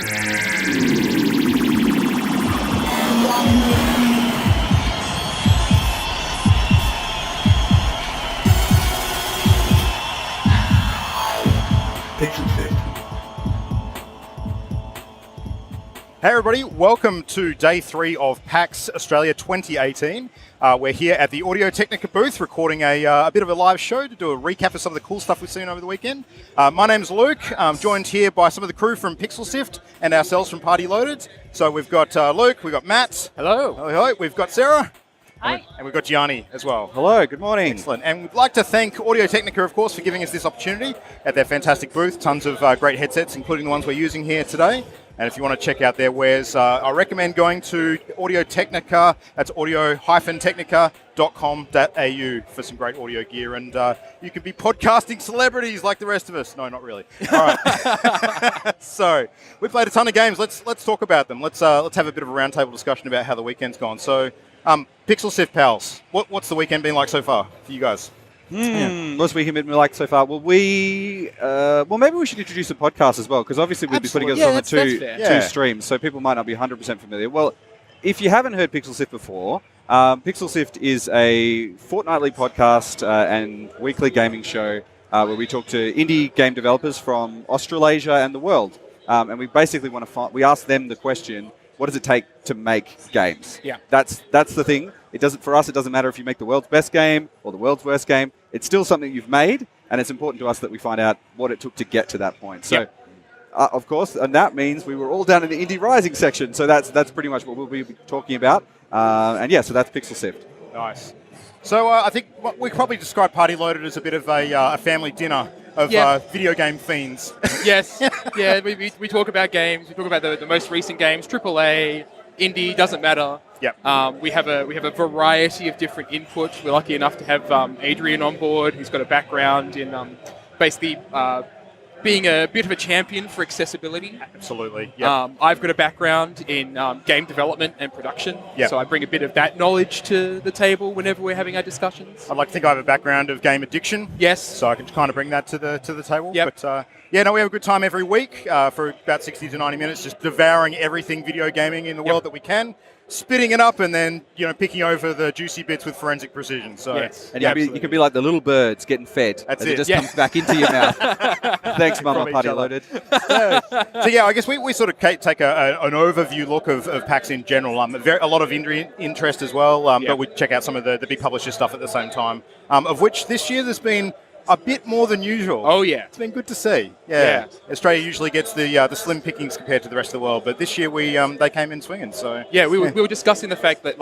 Hey everybody, welcome to day 3 of PAX Australia 2018. We're here at the Audio Technica booth recording a bit of a live show to do a recap of some of the cool stuff we've seen over the weekend. My name's Luke. I'm joined here by some of the crew from Sift and ourselves from Party Loaded. So we've got Luke, we've got Matt. Hello. Hello. We've got Sarah. Hi. And we've got Gianni as well. Hello, good morning. Excellent. And we'd like to thank Audio Technica, of course, for giving us this opportunity at their fantastic booth. Tons of great headsets, including the ones we're using here today. And if you want to check out their wares, I recommend going to Audio Technica. That's audio-technica.com.au for some great audio gear. And you can be podcasting celebrities like the rest of us. No, not really. All right. So we played a ton of games. Let's talk about them. Let's have a bit of a roundtable discussion about how the weekend's gone. So Sift pals, what's the weekend been like so far for you guys? What's the weekend been like so far? Well, maybe we should introduce a podcast as well, because obviously we'll be putting us on the two streams, so people might not be 100% familiar. Well, if you haven't heard Sift before, Sift is a fortnightly podcast and weekly gaming show where we talk to indie game developers from Australasia and the world, and we basically we ask them the question: what does it take to make games? Yeah, that's the thing. For us, it doesn't matter if you make the world's best game or the world's worst game. It's still something you've made, and it's important to us that we find out what it took to get to that point. So, of course, and that means we were all down in the Indie Rising section. So that's pretty much what we'll be talking about. So that's Sift. Nice. So I think we probably describe Party Loaded as a bit of a family dinner of video game fiends. Yes. Yeah, we talk about games. We talk about the most recent games, AAA, indie, doesn't matter. Yep. We have a variety of different input. We're lucky enough to have Adrian on board, who's got a background in basically being a bit of a champion for accessibility. Absolutely. Yep. I've got a background in game development and production, so I bring a bit of that knowledge to the table whenever we're having our discussions. I'd like to think I have a background of game addiction. Yes. So I can kind of bring that to the table. Yep. But we have a good time every week for about 60 to 90 minutes, just devouring everything video gaming in the world that we can, spitting it up, and then picking over the juicy bits with forensic precision. So and you can be like the little birds getting fed. That's it. It just comes back into your mouth. Thanks, Mama. Party Loaded. So I guess we sort of take an overview look of PAX in general. A lot of interest as well, but we check out some of the big publisher stuff at the same time. Of which this year there's been a bit more than usual. Oh yeah, it's been good to see. Yeah. Australia usually gets the slim pickings compared to the rest of the world, but this year they came in swinging. So we were discussing the fact that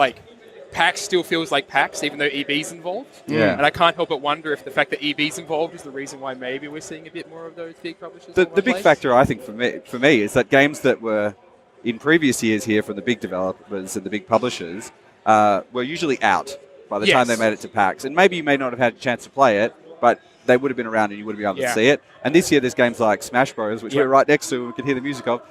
PAX still feels like PAX, even though EB's involved. Yeah. And I can't help but wonder if the fact that EB's involved is the reason why maybe we're seeing a bit more of those big publishers. The big factor, I think, for me is that games that were in previous years here from the big developers and the big publishers were usually out by the time they made it to PAX. And maybe you may not have had a chance to play it, but they would have been around and you would have been able to see it. And this year there's games like Smash Bros, which we're right next to and we can hear the music of,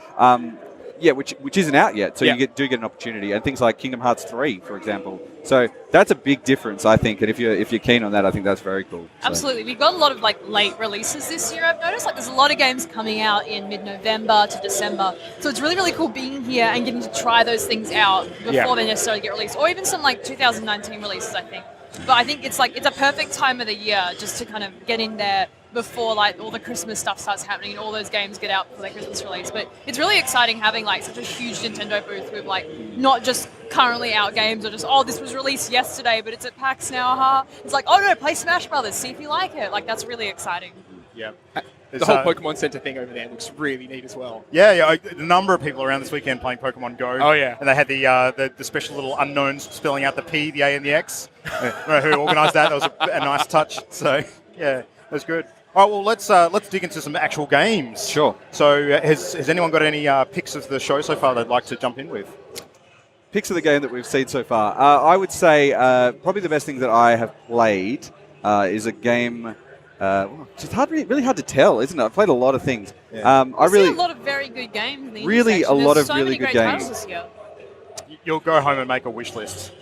which isn't out yet. So you do get an opportunity. And things like Kingdom Hearts 3, for example. So that's a big difference, I think. And if you're keen on that, I think that's very cool. Absolutely. We've got a lot of late releases this year, I've noticed. There's a lot of games coming out in mid-November to December. So it's really, really cool being here and getting to try those things out before they necessarily get released. Or even some 2019 releases, I think. But I think it's a perfect time of the year just to kind of get in there before all the Christmas stuff starts happening and all those games get out for their Christmas release. But it's really exciting having such a huge Nintendo booth with not just currently out games or just this was released yesterday but it's at PAX now. It's play Smash Brothers, see if you like it. That's really exciting. Yeah. The whole Pokemon Center thing over there looks really neat as well. Yeah. The number of people around this weekend playing Pokemon Go. Oh, yeah. And they had the special little unknowns spelling out the P, the A, and the X. I don't know who organised that. That was a nice touch. So, yeah, that was good. All right, well, let's dig into some actual games. Sure. So, has anyone got any picks of the show so far they'd like to jump in with? Picks of the game that we've seen so far. I would say probably the best thing that I have played is a game... it's really hard to tell, isn't it? I've played a lot of things. Yeah. I see a lot of very good games in the really section. a lot There's of really good games. This year. You'll go home and make a wish list.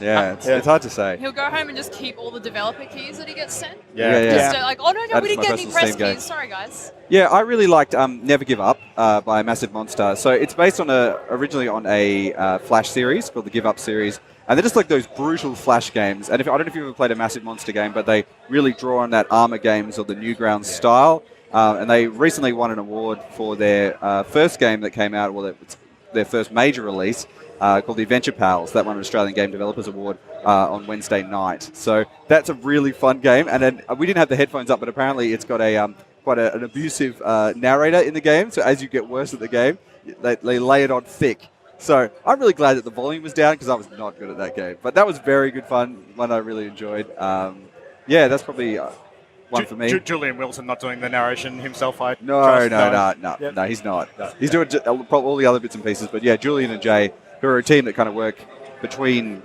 Yeah, it's hard to say. He'll go home and just keep all the developer keys that he gets sent. Yeah. So like, oh no, That we is didn't my get any personal press Steam game. keys. Sorry, guys. Yeah, I really liked Never Give Up by Massive Monster. So it's based on originally on a Flash series called the Give Up series. And they're just like those brutal Flash games. And I don't know if you've ever played a Massive Monster game, but they really draw on that Armor Games or the Newgrounds style. And they recently won an award for their first game that came out, well, it's their first major release, called the Adventure Pals. That won an Australian Game Developers Award on Wednesday night. So that's a really fun game. And then we didn't have the headphones up, but apparently it's got quite an abusive narrator in the game. So as you get worse at the game, they lay it on thick. So I'm really glad that the volume was down because I was not good at that game. But that was very good fun, one I really enjoyed. Yeah, that's probably one for me. Julian Wilson not doing the narration himself, I No, he's not. No. He's doing all the other bits and pieces. But yeah, Julian and Jay, who are a team that kind of work between,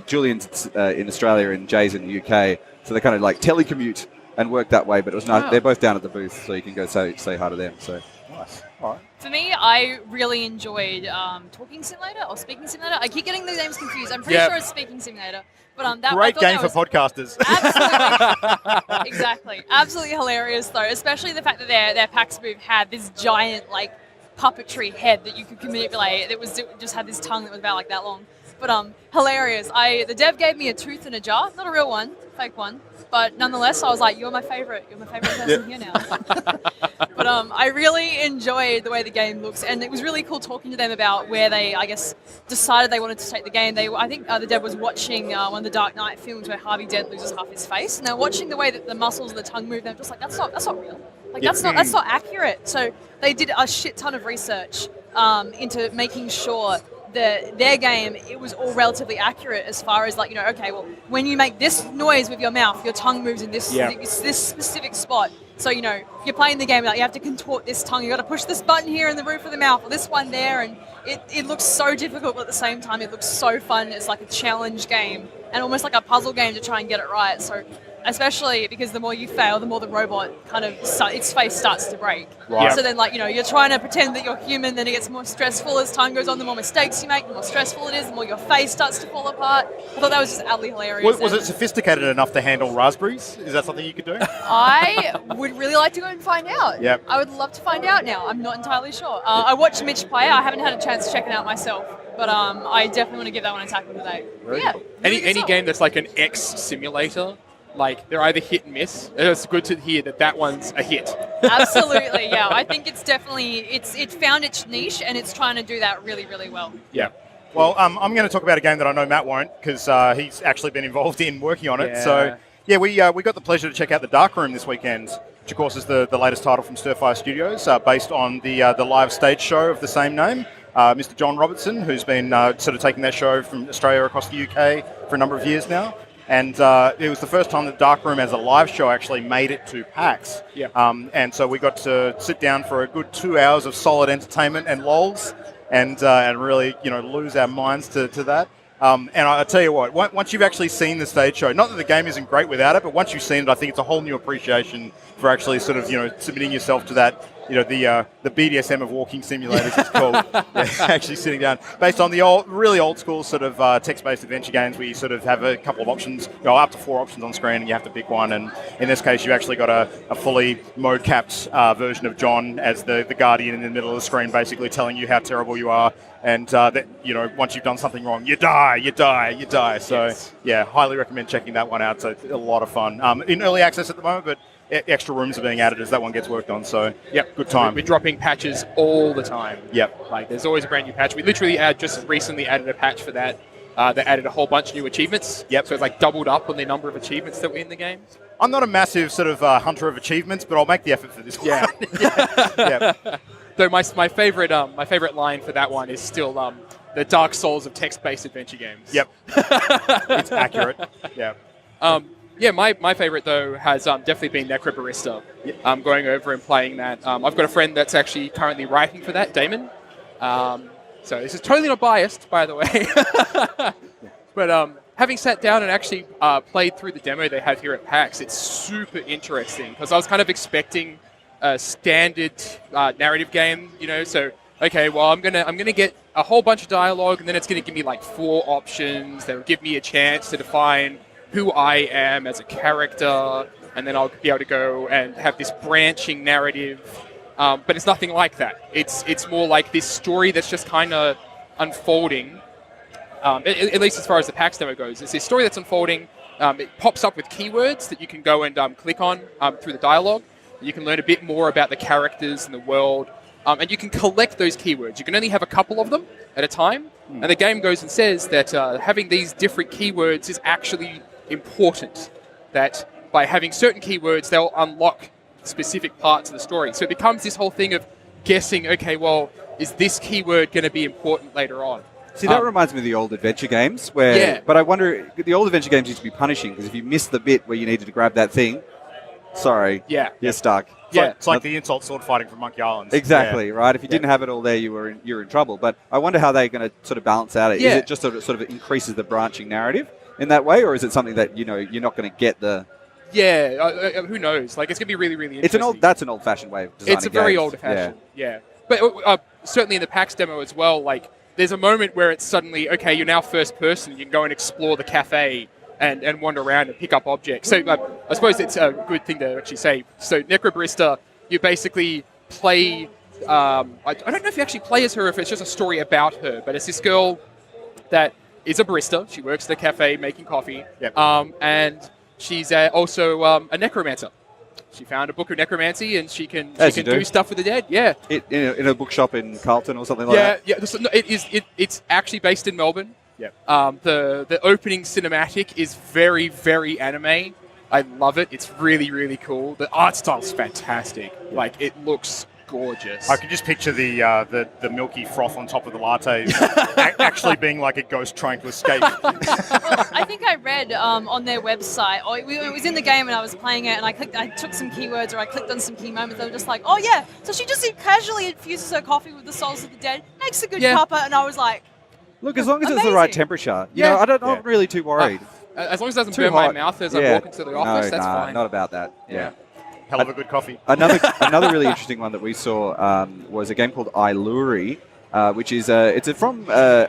Julian's in Australia and Jay's in the UK. So they kind of like telecommute and work that way. But it was nice. Wow. They're both down at the booth, so you can go say hi to them. So Nice. All right. For me, I really enjoyed Talking Simulator or Speaking Simulator. I keep getting the names confused. I'm pretty Yep. sure it's Speaking Simulator. But that Great I thought game that for was podcasters. Absolutely, exactly. Absolutely hilarious, though. Especially the fact that their PAX booth had this giant, like, puppetry head that you could manipulate. It just had this tongue that was about like that long. But hilarious. The dev gave me a tooth in a jar, not a real one, fake one. But nonetheless, I was like, "You're my favorite. You're my favorite person here now." But I really enjoyed the way the game looks, and it was really cool talking to them about where they, I guess, decided they wanted to take the game. I think the dev was watching one of the Dark Knight films where Harvey Dent loses half his face, and they're watching the way that the muscles and the tongue move. And they're just like, "That's not real. Like that's not accurate." So they did a shit ton of research into making sure that their game, it was all relatively accurate as far as like, okay, well, when you make this noise with your mouth, your tongue moves in this specific spot. So, you're playing the game, like you have to contort this tongue, you got to push this button here in the roof of the mouth, or this one there, and it looks so difficult, but at the same time, it looks so fun. It's like a challenge game, and almost like a puzzle game to try and get it right. So, especially because the more you fail, the more the robot kind of its face starts to break. Right. So then, like, you're trying to pretend that you're human, then it gets more stressful as time goes on. The more mistakes you make, the more stressful it is, the more your face starts to fall apart. I thought that was just utterly hilarious. Was it sophisticated enough to handle raspberries? Is that something you could do? I would really like to go and find out. Yep. I would love to find out now. I'm not entirely sure. I watched Mitch play. I haven't had a chance to check it out myself. But I definitely want to give that one a tackle today. Yeah. Any game that's like an X simulator, like they're either hit and miss. It's good to hear that one's a hit. Absolutely, yeah. I think it's definitely it found its niche and it's trying to do that really, really well. Yeah. Well, I'm going to talk about a game that I know Matt won't because he's actually been involved in working on it. Yeah. So, yeah, we got the pleasure to check out the Dark Room this weekend, which of course is the latest title from Stirfire Studios, based on the live stage show of the same name. Mr. John Robertson, who's been sort of taking that show from Australia across the UK for a number of years now. And it was the first time that Dark Room as a live show actually made it to PAX. Yeah. And so we got to sit down for a good 2 hours of solid entertainment and lols and really, lose our minds to that. And I tell you what, once you've actually seen the stage show, not that the game isn't great without it, but once you've seen it, I think it's a whole new appreciation for actually sort of, submitting yourself to that, the BDSM of walking simulators it's called. Actually sitting down based on the really old school sort of text-based adventure games where you sort of have a couple of options, up to 4 options on screen and you have to pick one. And in this case, you actually got a fully mode-capped version of John as the guardian in the middle of the screen, basically telling you how terrible you are. And that, once you've done something wrong, you die. So, yeah, highly recommend checking that one out. So it's a lot of fun. In early access at the moment, but extra rooms are being added as that one gets worked on. So, yep, good time. We're dropping patches all the time. Yep. Like, there's always a brand new patch. We literally just recently added a patch for that. They added a whole bunch of new achievements. Yep. So it's like doubled up on the number of achievements that were in the game. I'm not a massive sort of hunter of achievements, but I'll make the effort for this one. Yeah. Yeah. Though my favorite line for that one is still the Dark Souls of text-based adventure games. Yep. It's accurate. Yeah. My favorite though has definitely been Necrobarista. Yep. Going over and playing that. I've got a friend that's actually currently writing for that, Damon. So this is totally not biased, by the way. But having sat down and actually played through the demo they have here at PAX, it's super interesting because I was kind of expecting a standard narrative game, so okay, well, I'm gonna get a whole bunch of dialogue, and then it's gonna give me like 4 options that will give me a chance to define who I am as a character, and then I'll be able to go and have this branching narrative. But it's nothing like that. It's more like this story that's just kind of unfolding. At least as far as the PAX demo goes, it's this story that's unfolding. It pops up with keywords that you can go and click on through the dialogue. You can learn a bit more about the characters and the world, and you can collect those keywords. You can only have a couple of them at a time, and the game goes and says that having these different keywords is actually important. That by having certain keywords, they'll unlock specific parts of the story. So it becomes this whole thing of guessing, okay, well, is this keyword going to be important later on? See, that reminds me of the old adventure games where... Yeah. But I wonder, the old adventure games used to be punishing because if you missed the bit where you needed to grab that thing, sorry, you're stuck. It's like the insult sword fighting from Monkey Island. Exactly, right? If you didn't have it all there, you're in trouble. But I wonder how they're going to sort of balance out it. Yeah. Is it just sort of increases the branching narrative in that way, or is it something that, you're not going to get the... Yeah, who knows? Like, it's going to be really, really interesting. That's an old-fashioned way of designing It's a very games. old-fashioned, yeah. But certainly in the PAX demo as well, like, there's a moment where it's suddenly, okay, you're now first person, you can go and explore the cafe and wander around and pick up objects. So I suppose it's a good thing to actually say. So Necrobarista, you basically play, I don't know if you actually play as her or if it's just a story about her, but it's this girl that is a barista. She works at a cafe making coffee. Yep. And she's also a necromancer. She found a book of necromancy, and she can do stuff with the dead. Yeah, in a bookshop in Carlton or something like that. Yeah. It's actually based in Melbourne. Yep. The opening cinematic is very, very anime. I love it. It's really, really cool. The art style's fantastic. Like, it looks gorgeous. I can just picture the milky froth on top of the lattes actually being like a ghost trying to escape. Well, I think I read on their website, or it was in the game and I was playing it, and I took some keywords or I clicked on some key moments. They were just like, oh yeah, so she just casually infuses her coffee with the souls of the dead, makes a good cuppa, and I was like, look, as long as it's the right temperature, I'm not really too worried. As long as it doesn't Too burn hot. my mouth as I walk into the office, that's fine. Not about that. Yeah. Hell of a good coffee. Another really interesting one that we saw was a game called Iluri, which is it's from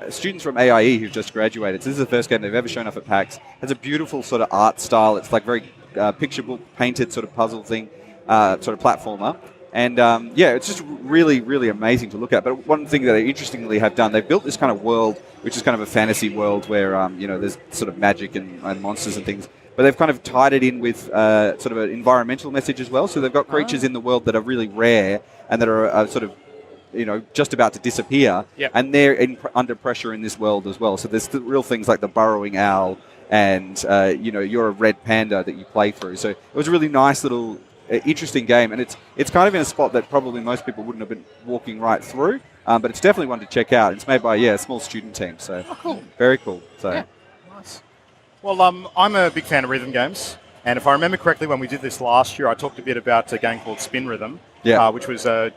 students from AIE who've just graduated. So this is the first game they've ever shown off at PAX. It has a beautiful sort of art style. It's like very picture book painted sort of puzzle thing, sort of platformer. And it's just really, really amazing to look at. But one thing that they interestingly have done, they've built this kind of world, which is kind of a fantasy world where there's sort of magic and monsters and things. But they've kind of tied it in with sort of an environmental message as well. So they've got creatures in the world that are really rare and that are sort of, just about to disappear. Yep. And they're under pressure in this world as well. So there's the real things like the burrowing owl and, you're a red panda that you play through. So it was a really nice little interesting game. And it's kind of in a spot that probably most people wouldn't have been walking right through. But it's definitely one to check out. It's made by, a small student team. So cool. Very cool. So. Yeah. Well, I'm a big fan of rhythm games, and if I remember correctly, when we did this last year, I talked a bit about a game called Spin Rhythm, which was a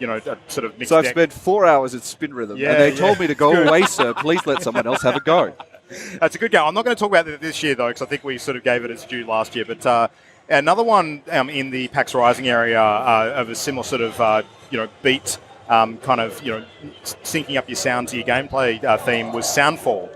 sort of mixed. So I've spent 4 hours at Spin Rhythm, and they told me to go away, sir. Please let someone else have a go. That's a good game. I'm not going to talk about it this year though, because I think we sort of gave it its due last year. But another one in the PAX Rising area of a similar sort of beat, kind of syncing up your sound to your gameplay theme was Soundfall.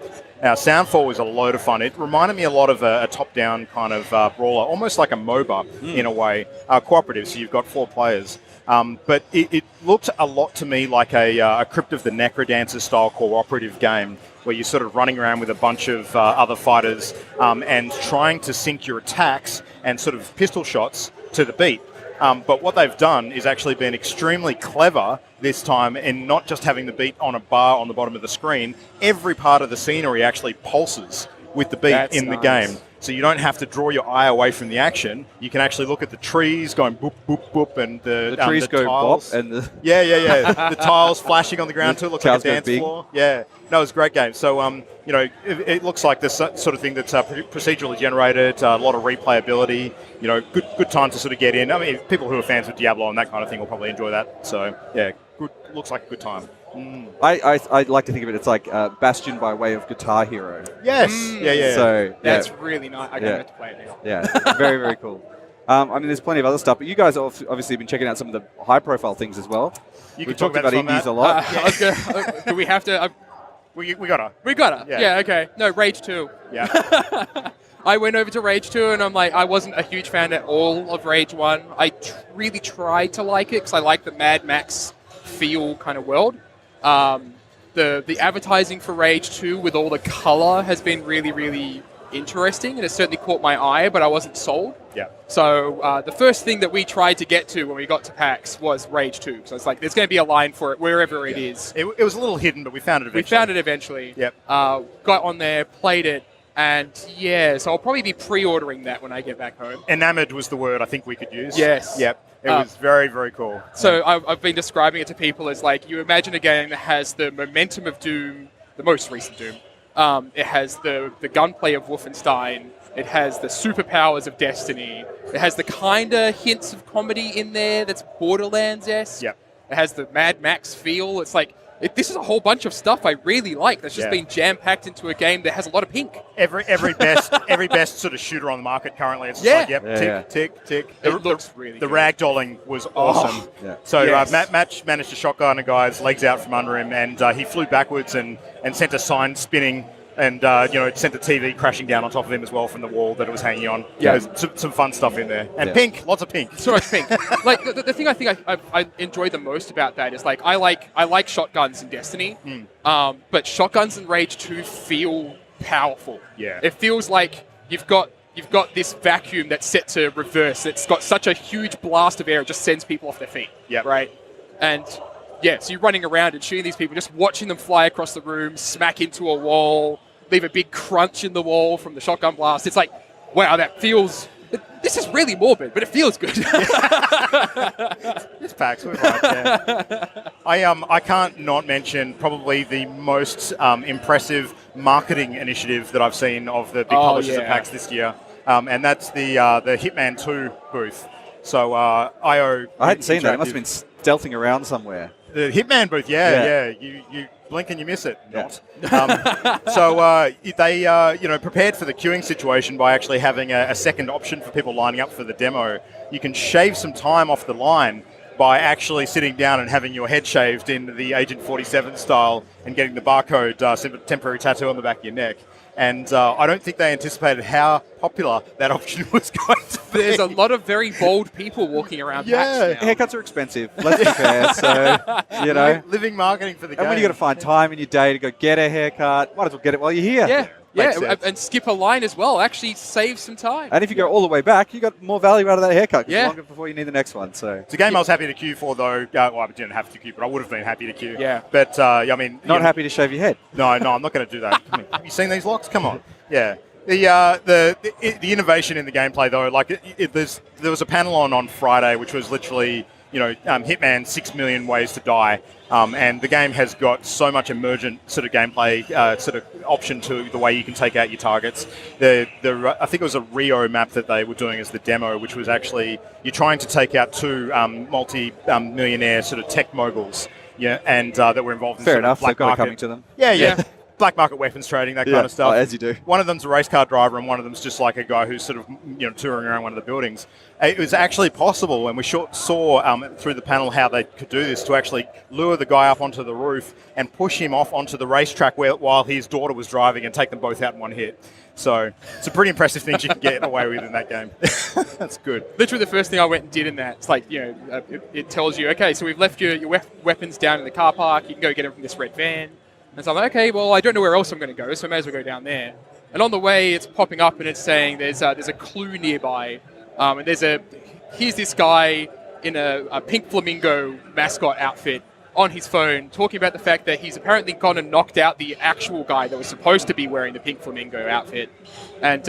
Now, Soundfall was a load of fun. It reminded me a lot of a top-down kind of brawler, almost like a MOBA in a way, cooperative, so you've got 4 players. But it looked a lot to me like a Crypt of the Necrodancer style cooperative game where you're sort of running around with a bunch of other fighters and trying to sync your attacks and sort of pistol shots to the beat. But what they've done is actually been extremely clever this time in not just having the beat on a bar on the bottom of the screen. Every part of the scenery actually pulses with the beat in the game. So you don't have to draw your eye away from the action. You can actually look at the trees going boop, boop, boop, and the trees go tiles. bop. And the the tiles flashing on the ground too. It looks like a dance floor. Yeah. No, it was a great game. So, it looks like this sort of thing that's procedurally generated, a lot of replayability, good time to sort of get in. I mean, people who are fans of Diablo and that kind of thing will probably enjoy that. So, yeah, good. Looks like a good time. I like to think of it, it's like Bastion by way of Guitar Hero. Yes. Yeah. So that's really nice. I can't wait to play it now. Yeah, very, very cool. I mean, there's plenty of other stuff, but you guys have obviously been checking out some of the high-profile things as well. We've talked about indies a lot. Do we have to? We gotta. We gotta. Yeah, okay. No, Rage 2. Yeah. I went over to Rage 2 and I'm like, I wasn't a huge fan at all of Rage 1. I really tried to like it because I like the Mad Max feel kind of world. The advertising for Rage 2 with all the color has been really, really interesting, and it certainly caught my eye, but I wasn't sold. Yeah. So the first thing that we tried to get to when we got to PAX was Rage 2. So it's like, there's going to be a line for it wherever it is. It was a little hidden, but we found it eventually. We found it eventually. Yep. Got on there, played it, and yeah, so I'll probably be pre-ordering that when I get back home. Enamored was the word I think we could use. Yes. Yep. It was very, very cool. So I've been describing it to people as like, you imagine a game that has the momentum of Doom, the most recent Doom. It has the gunplay of Wolfenstein. It has the superpowers of Destiny. It has the kind of hints of comedy in there that's Borderlands-esque. Yep. It has the Mad Max feel. It's like, this is a whole bunch of stuff I really like that's just been jam-packed into a game that has a lot of pink. Every best sort of shooter on the market currently. It's just like, tick. It looks really The good. ragdolling was awesome. So Match managed to shotgun a guy's legs out from under him, and he flew backwards and sent a sign spinning, and sent the TV crashing down on top of him as well from the wall that it was hanging on. Yeah. There's some fun stuff in there. And pink, lots of pink. So much pink. Like the thing I think I enjoy the most about that is like I like shotguns in Destiny, but shotguns in Rage 2 feel powerful. Yeah. It feels like you've got this vacuum that's set to reverse. It's got such a huge blast of air, it just sends people off their feet. Yeah. Right. And yeah, so you're running around and shooting these people, just watching them fly across the room, smack into a wall, leave a big crunch in the wall from the shotgun blast. It's like, wow, that feels... This is really morbid, but it feels good. It's PAX, we're right, yeah. I can't not mention probably the most impressive marketing initiative that I've seen of the big publishers at PAX this year, and that's the Hitman 2 booth. So IO... I hadn't seen that. It must have been stealthing around somewhere. The Hitman booth, you blink and you miss it. Not. So they prepared for the queuing situation by actually having a second option for people lining up for the demo. You can shave some time off the line by actually sitting down and having your head shaved in the Agent 47 style and getting the barcode temporary tattoo on the back of your neck. And I don't think they anticipated how popular that option was going to be. There's a lot of very bold people walking around PAX now. Haircuts are expensive, let's be fair. So, living marketing for the game. And when you got to find time in your day to go get a haircut, might as well get it while you're here. Yeah, and skip a line as well. Actually save some time. And if you go all the way back, you got more value out of that haircut. Longer before you need the next one. So it's a game I was happy to queue for, though. Well, I didn't have to queue, but I would have been happy to queue. Yeah. But I mean, not happy to shave your head. No, I'm not going to do that. Have you seen these locks? Come on. Yeah. The innovation in the gameplay, though, like there was a panel on Friday, which was literally Hitman 6 million ways to die. And the game has got so much emergent sort of gameplay sort of option to the way you can take out your targets. I think it was a Rio map that they were doing as the demo, which was actually you're trying to take out two multi-millionaire sort of tech moguls, and that were involved in fair sort enough. of black They've got market. it coming to them. Yeah. Black market weapons trading, that kind of stuff. As you do. One of them's a race car driver, and one of them's just like a guy who's sort of touring around one of the buildings. It was actually possible, and we saw through the panel how they could do this, to actually lure the guy up onto the roof and push him off onto the racetrack while his daughter was driving, and take them both out in one hit. So it's a pretty impressive thing you can get away with in that game. That's good. Literally the first thing I went and did in that, it's like, it tells you, okay, so we've left your weapons down in the car park, you can go get them from this red van. And so I'm like, okay, well, I don't know where else I'm going to go, so I may as well go down there. And on the way, it's popping up and it's saying there's a clue nearby. And here's this guy in a pink flamingo mascot outfit on his phone talking about the fact that he's apparently gone and knocked out the actual guy that was supposed to be wearing the pink flamingo outfit. And,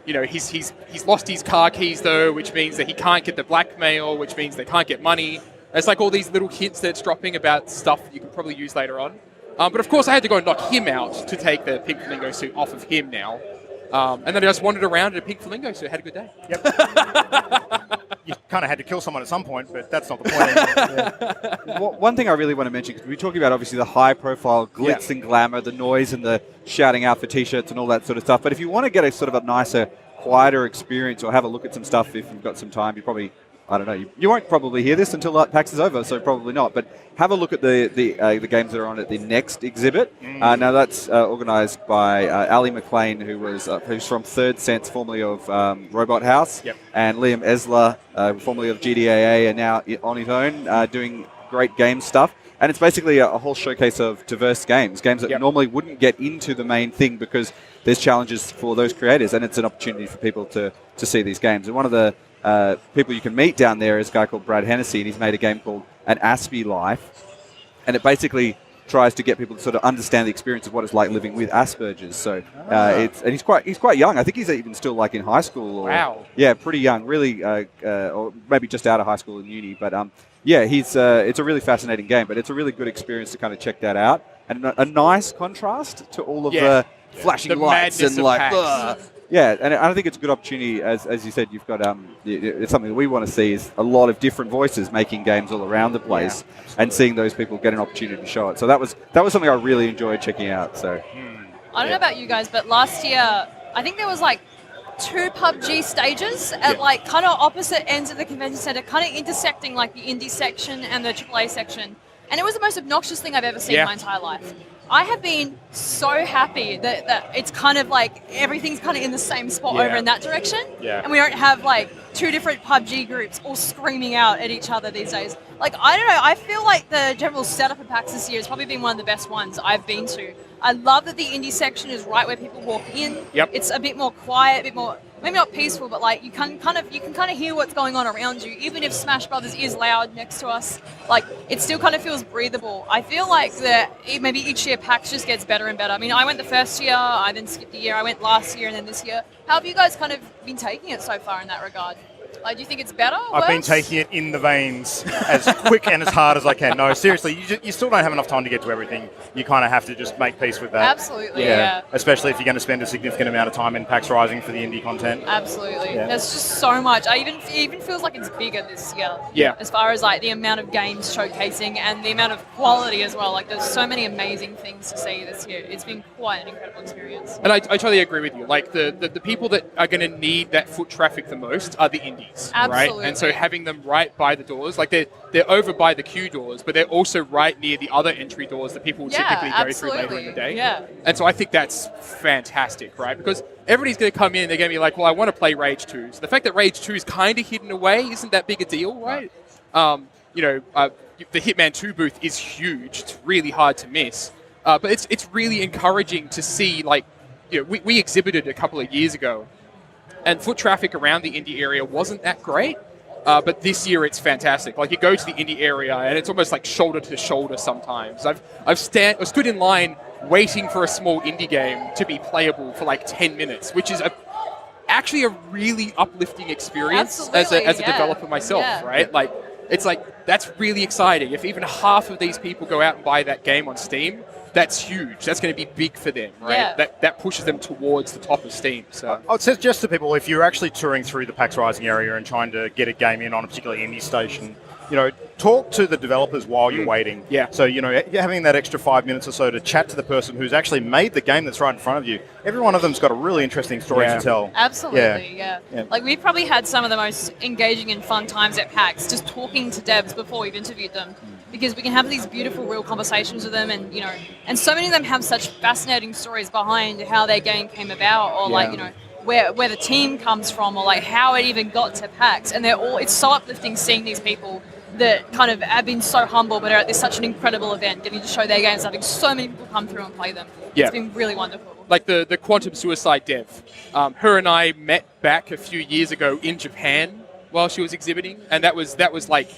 he's lost his car keys, though, which means that he can't get the blackmail, which means they can't get money. And it's like all these little hints that it's dropping about stuff that you can probably use later on. But of course, I had to go and knock him out to take the pink flamingo suit off of him now. And then I just wandered around in a pink flamingo suit. Had a good day. Yep. You kind of had to kill someone at some point, but that's not the point. Well, one thing I really want to mention, because we're talking about obviously the high-profile glitz and glamour, the noise and the shouting out for T-shirts and all that sort of stuff. But if you want to get a sort of a nicer quieter experience, or have a look at some stuff if you've got some time. You probably, I don't know, you won't probably hear this until PAX is over, so probably not. But have a look at the games that are on at the next exhibit. Now that's organised by Ali McLean, who's from Third Sense, formerly of Robot House, and Liam Esler, formerly of GDAA, and now on his own, doing great game stuff. And it's basically a whole showcase of diverse games that normally wouldn't get into the main thing because there's challenges for those creators, and it's an opportunity for people to see these games. And one of the people you can meet down there is a guy called Brad Hennessy, and he's made a game called An Aspie Life, and it basically tries to get people to sort of understand the experience of what it's like living with Asperger's. So and he's quite young. I think he's even still like in high school. Or, yeah, pretty young, really, or maybe just out of high school and uni. But yeah, it's a really fascinating game, but it's a really good experience to kind of check that out. And a nice contrast to all of the flashing lights and yeah, and I think it's a good opportunity. As you said, you've got it's something that we want to see is a lot of different voices making games all around the place, and seeing those people get an opportunity to show it. So that was something I really enjoyed checking out. So I don't know about you guys, but last year I think there was like 2 PUBG stages at like kind of opposite ends of the convention center, kind of intersecting like the indie section and the AAA section, and it was the most obnoxious thing I've ever seen in my entire life. I have been so happy that it's kind of like everything's kind of in the same spot over in that direction. And we don't have like 2 different PUBG groups all screaming out at each other these days. Like, I don't know, I feel like the general setup of PAX this year has probably been one of the best ones I've been to. I love that the indie section is right where people walk in. It's a bit more quiet, a bit more, maybe not peaceful, but like you can kind of hear what's going on around you. Even if Smash Brothers is loud next to us, like it still kind of feels breathable. I feel like that maybe each year PAX just gets better and better. I mean, I went the first year, I then skipped a year, I went last year and then this year. How have you guys kind of been taking it so far in that regard? Like, do you think it's better? I've been taking it in the veins as quick and as hard as I can. No, seriously, you still don't have enough time to get to everything. You kind of have to just make peace with that. Absolutely, yeah. Especially if you're going to spend a significant amount of time in PAX Rising for the indie content. Absolutely. There's just so much. It even feels like it's bigger this year. As far as like the amount of games showcasing and the amount of quality as well. Like, there's so many amazing things to see this year. It's been quite an incredible experience. And I totally agree with you. Like, the people that are going to need that foot traffic the most are the indies. Absolutely. Right? And so having them right by the doors, like they're over by the queue doors, but they're also right near the other entry doors that people typically go through later in the day. And so I think that's fantastic, right? Because everybody's going to come in, they're going to be like, well, I want to play Rage 2. So the fact that Rage 2 is kind of hidden away isn't that big a deal, right? The Hitman 2 booth is huge. It's really hard to miss. But it's really encouraging to see, like, we exhibited a couple of years ago, and foot traffic around the indie area wasn't that great, but this year it's fantastic. Like, you go to the indie area and it's almost like shoulder to shoulder sometimes. I've stood in line waiting for a small indie game to be playable for like 10 minutes, which is actually a really uplifting experience as a developer myself, right? Like, it's like, that's really exciting. If even half of these people go out and buy that game on Steam, that's huge. That's going to be big for them, right? That pushes them towards the top of Steam. So I would suggest to people, if you're actually touring through the PAX Rising area and trying to get a game in on a particular indie station, talk to the developers while you're waiting. So, having that extra 5 minutes or so to chat to the person who's actually made the game that's right in front of you. Every one of them's got a really interesting story to tell. Absolutely, yeah. Like, we've probably had some of the most engaging and fun times at PAX just talking to devs before we've interviewed them. Because we can have these beautiful, real conversations with them, and and so many of them have such fascinating stories behind how their game came about, or like where the team comes from, or like how it even got to PAX. And it's so uplifting seeing these people that kind of have been so humble, but are at such an incredible event, getting to show their games, having so many people come through and play them. It's been really wonderful. Like the Quantum Suicide dev, her and I met back a few years ago in Japan while she was exhibiting, and that was like,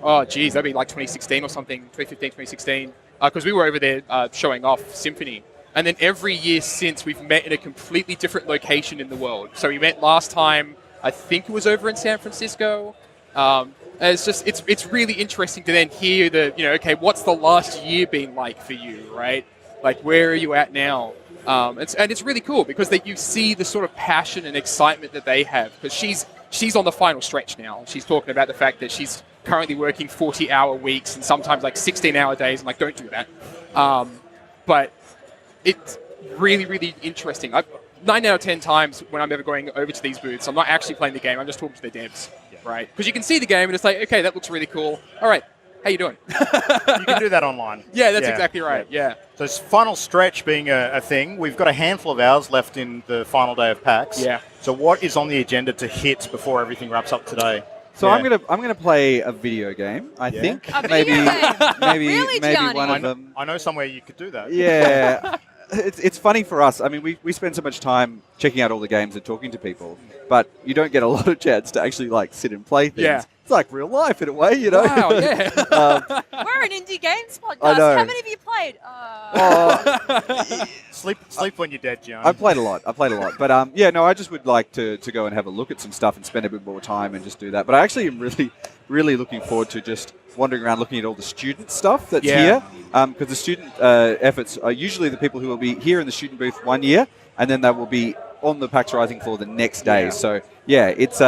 oh, geez, that'd be like 2016 or something, 2015, 2016, because we were over there showing off Symphony. And then every year since, we've met in a completely different location in the world. So we met last time, I think it was over in San Francisco. And it's really interesting to then hear okay, what's the last year been like for you, right? Like, where are you at now? And it's really cool because you see the sort of passion and excitement that they have, because she's on the final stretch now. She's talking about the fact that she's currently working 40-hour weeks and sometimes like 16-hour days. I'm like, don't do that. But it's really, really interesting. 9 out of 10 times when I'm ever going over to these booths, I'm not actually playing the game. I'm just talking to the devs, right? Because you can see the game and it's like, okay, that looks really cool. All right, how you doing? You can do that online. Yeah, that's exactly right. Yeah. So it's final stretch being a thing. We've got a handful of hours left in the final day of PAX. Yeah. So what is on the agenda to hit before everything wraps up today? So I'm gonna play a video game. I think A video game? Really, maybe Gianni? one of them. I know somewhere you could do that. Yeah. It's funny for us. I mean, we spend so much time checking out all the games and talking to people, but you don't get a lot of chance to actually like sit and play things. Yeah. It's like real life in a way, you know. Wow, yeah. We're an indie games podcast. I know. How many of you played? Sleep when you're dead, Gianni. I played a lot. But yeah, no, I just would like to go and have a look at some stuff and spend a bit more time and just do that. But I actually am really looking forward to just wandering around looking at all the student stuff that's here. Because the student efforts are usually the people who will be here in the student booth 1 year, and then they will be on the PAX Rising floor the next day. Yeah. So yeah, it's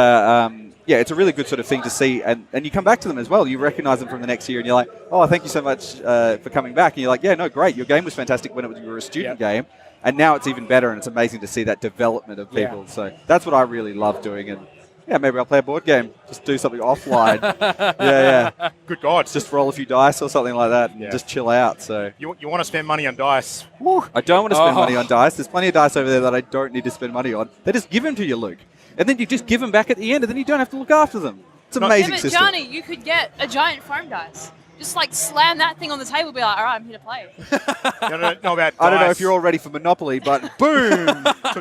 it's a really good sort of thing to see, and you come back to them as well. You recognize them from the next year, and you're like, oh, thank you so much for coming back. And you're like, yeah, no, great. Your game was fantastic when you were a student game, and now it's even better, and it's amazing to see that development of people. So that's what I really love doing, and yeah, maybe I'll play a board game, just do something offline. yeah. Good God. Just roll a few dice or something like that, and just chill out. So You want to spend money on dice? Woo, I don't want to spend money on dice. There's plenty of dice over there that I don't need to spend money on. They just give them to you, Luke. And then you just give them back at the end, and then you don't have to look after them. It's an amazing but system. Gianni, you could get a giant foam dice. Just like slam that thing on the table, be like, all right, I'm here to play. You don't know about dice. I don't know if you're all ready for Monopoly, but boom!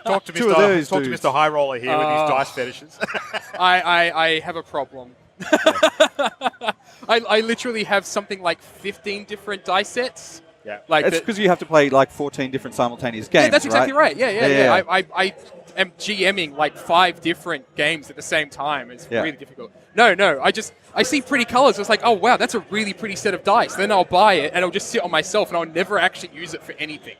Talk to Two of those Talk to dudes. Mr. High Roller here with his dice fetishes. I have a problem. I literally have something like 15 different dice sets. Yeah. Like It's because you have to play like 14 different simultaneous games, yeah, that's exactly right. Yeah. Yeah. I am GMing like 5 different games at the same time. It's Yeah. really difficult. No, I see pretty colors. It's like, oh wow, that's a really pretty set of dice. Then I'll buy it and it'll just sit on myself and I'll never actually use it for anything.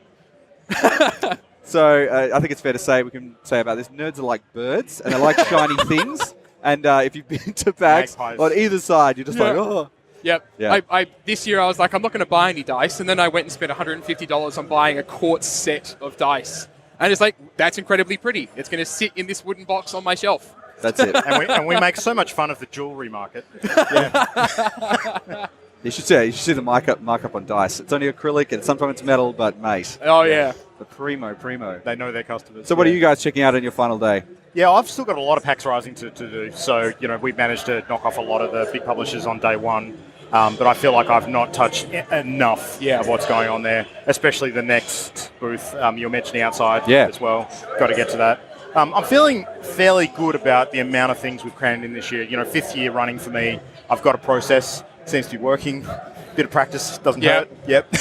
So I think it's fair to say, we can say about this, nerds are like birds, and they like shiny things. And if you've been to PAX, Magpies. on either side, you're just like, oh. Yep. Yeah. I this year I was like, I'm not going to buy any dice, and then I went and spent $150 on buying a quartz set of dice. And it's like, that's incredibly pretty. It's going to sit in this wooden box on my shelf. That's it. and we make so much fun of the jewelry market. You should see the markup on dice. It's only acrylic, and sometimes it's metal, but mate. Oh, yeah. The primo. They know their customers. So what are you guys checking out on your final day? Yeah, I've still got a lot of PAX Rising to do. So, we've managed to knock off a lot of the big publishers on day one. But I feel like I've not touched enough of what's going on there, especially the next booth you were mentioning outside as well. Got to get to that. I'm feeling fairly good about the amount of things we've crammed in this year. 5th year running for me. I've got a process. Seems to be working. Bit of practice doesn't hurt. Yep.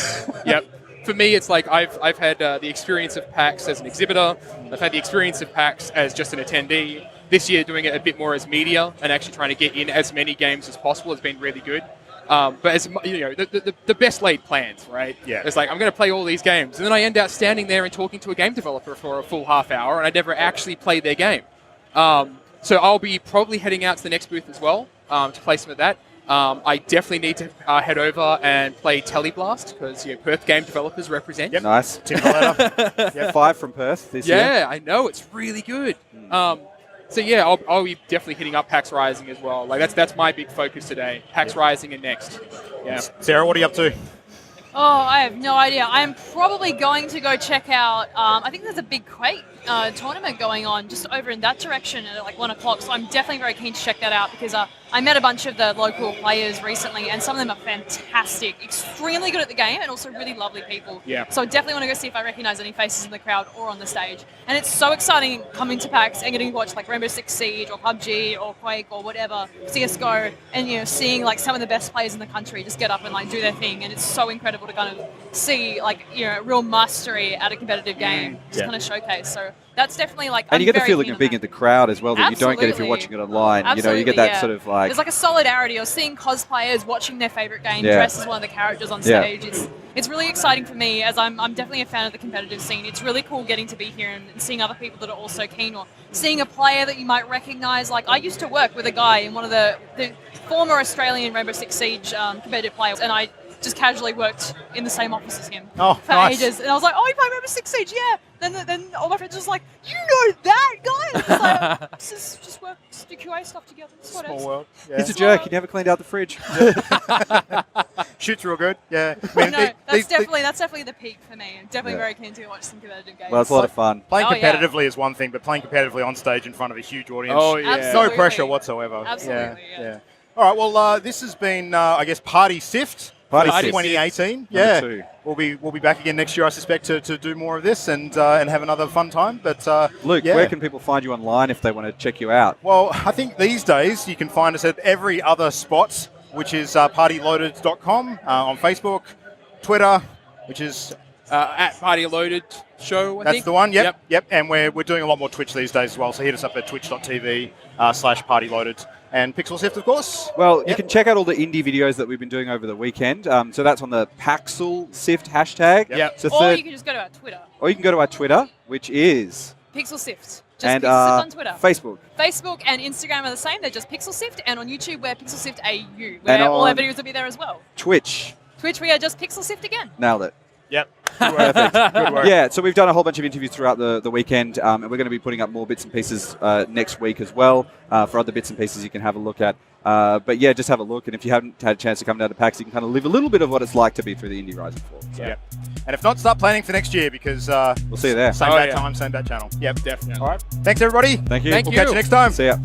Yep. For me, it's like I've had the experience of PAX as an exhibitor. I've had the experience of PAX as just an attendee. This year, doing it a bit more as media and actually trying to get in as many games as possible has been really good. But as the best laid plans, right? Yeah. It's like, I'm going to play all these games, and then I end up standing there and talking to a game developer for a full half hour, and I never actually play their game. So I'll be probably heading out to the next booth as well to play some of that. I definitely need to head over and play Teleblast because Perth game developers represent. Yep. Nice. Timberletter. 5 from Perth this year. Yeah, I know, it's really good. So yeah, I'll be definitely hitting up PAX Rising as well. Like that's my big focus today. PAX Rising and next. Yeah. Sarah, what are you up to? Oh, I have no idea. I'm probably going to go check out, I think there's a big Quake tournament going on just over in that direction at like 1 o'clock. So I'm definitely very keen to check that out because I met a bunch of the local players recently and some of them are fantastic, extremely good at the game and also really lovely people. Yeah. So I definitely want to go see if I recognize any faces in the crowd or on the stage. And it's so exciting coming to PAX and getting to watch like Rainbow Six Siege or PUBG or Quake or whatever, CSGO, and seeing like some of the best players in the country just get up and like do their thing. And it's so incredible to kind of see like real mastery at a competitive game, just kind of showcase. So that's definitely like. And you get the feeling of being in the crowd as well that you don't get if you're watching it online. Absolutely, you get that sort of like. There's like a solidarity or seeing cosplayers watching their favorite game dressed as one of the characters on stage. It's really exciting for me as I'm definitely a fan of the competitive scene. It's really cool getting to be here and seeing other people that are also keen or seeing a player that you might recognize. Like I used to work with a guy in one of the former Australian Rainbow Six Siege competitive players and I just casually worked in the same office as him Oh, for nice. ages. And I was like, oh, you play Rainbow Six Siege? Yeah. Then all my friends were just like, you know that guy? And it's like, just work, just do QA stuff together. That's what it Small is. world. Yeah. He's a jerk. He never cleaned out the fridge. Shoots real good. Yeah. No, that's definitely the peak for me. I'm definitely very keen to watch some competitive games. Well, it's a lot of fun. Playing Oh, yeah. competitively is one thing, but playing competitively on stage in front of a huge audience, Oh, yeah. Absolutely. no pressure whatsoever. Absolutely, Yeah. yeah. All right. Well, this has been, I guess, Party Sift. Party for Sift. 2018. Number Yeah. 2. We'll be back again next year, I suspect, to do more of this and have another fun time. But Luke, yeah. where can people find you online if they want to check you out? Well, I think these days you can find us at every other spot, which is partyloaded.com, on Facebook, Twitter, which is At Party Loaded Show, I that's think. the one. Yep. And we're doing a lot more Twitch these days as well. So hit us up at twitch.tv/partyloaded. And Pixel Sift, of course. Well, you can check out all the indie videos that we've been doing over the weekend. So that's on the Paxel Sift hashtag. Yep. So Or you can just go to our Twitter, or you can go to our Twitter, which is Pixel Sift. Just and Pixel Sift on Twitter. Facebook. Facebook and Instagram are the same. They're just Pixel Sift. And on YouTube, we're Pixel Sift AU, where all our videos will be there as well. Twitch. Twitch, we are just Pixel Sift again. Nailed it. Yep. Good work. Good work. Yeah, so we've done a whole bunch of interviews throughout the weekend, and we're going to be putting up more bits and pieces next week as well for other bits and pieces you can have a look at. But yeah, just have a look, and if you haven't had a chance to come down to PAX, you can kind of live a little bit of what it's like to be through the Indie Rising floor. So Yeah. And if not, start planning for next year because we'll see you there. same Oh, bad yeah. time, same bad channel. Yep. Definitely. All right. Thanks, everybody. Thank you. Thank We'll you. catch you next time. See ya.